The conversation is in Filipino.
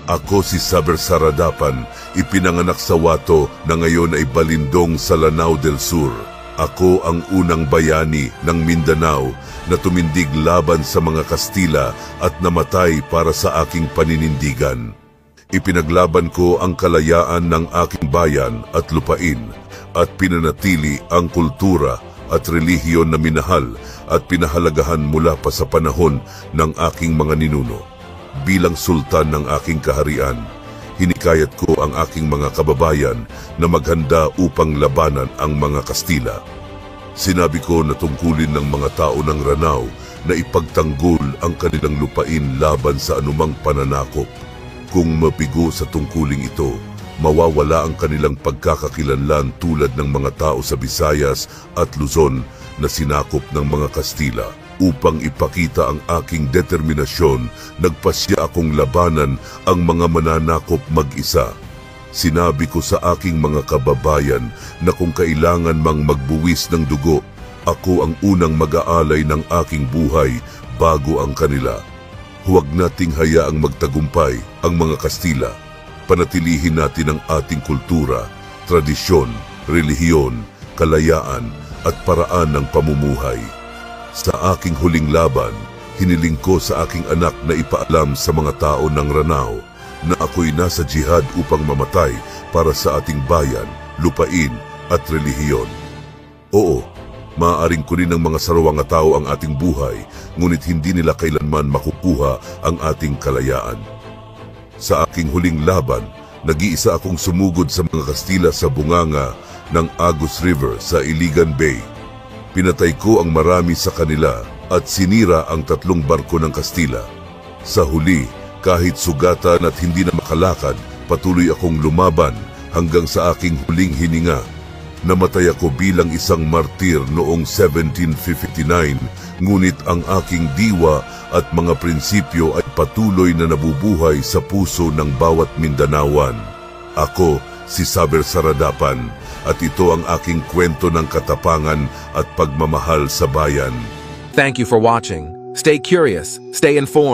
Ako si Saber Saradapan, ipinanganak sa Wato na ngayon ay Balindong sa Lanao del Sur. Ako ang unang bayani ng Mindanao na tumindig laban sa mga Kastila at namatay para sa aking paninindigan. Ipinaglaban ko ang kalayaan ng aking bayan at lupain at pinanatili ang kultura at relihiyon na minahal at pinahalagahan mula pa sa panahon ng aking mga ninuno. Bilang sultan ng aking kaharian, hinikayat ko ang aking mga kababayan na maghanda upang labanan ang mga Kastila. Sinabi ko na tungkulin ng mga tao ng Ranao na ipagtanggol ang kanilang lupain laban sa anumang pananakop. Kung mabigo sa tungkuling ito, mawawala ang kanilang pagkakakilanlan tulad ng mga tao sa Visayas at Luzon na sinakop ng mga Kastila. Upang ipakita ang aking determinasyon, nagpasya akong labanan ang mga mananakop mag-isa. Sinabi ko sa aking mga kababayan na kung kailangan mang magbuwis ng dugo, ako ang unang mag-aalay ng aking buhay bago ang kanila. Huwag nating hayaang magtagumpay ang mga Kastila. Panatilihin natin ang ating kultura, tradisyon, relihiyon, kalayaan at paraan ng pamumuhay. Sa aking huling laban, hiniling ko sa aking anak na ipaalam sa mga tao ng Ranao na ako'y nasa jihad upang mamatay para sa ating bayan, lupain at relihiyon. Oo, maaaring kunin ng mga sarawang tao ang ating buhay, ngunit hindi nila kailanman makukuha ang ating kalayaan. Sa aking huling laban, nag-iisa akong sumugod sa mga Kastila sa bunganga ng Agus River sa Iligan Bay. Pinatay ko ang marami sa kanila at sinira ang 3 barko ng Kastila. Sa huli, kahit sugatan at hindi na makalakad, patuloy akong lumaban hanggang sa aking huling hininga. Namatay ako bilang isang martir noong 1759, ngunit ang aking diwa at mga prinsipyo ay patuloy na nabubuhay sa puso ng bawat Mindanawan. Ako, si Saber Saradapan, at ito ang aking kwento ng katapangan at pagmamahal sa bayan. Thank you for watching. Stay curious, stay informed.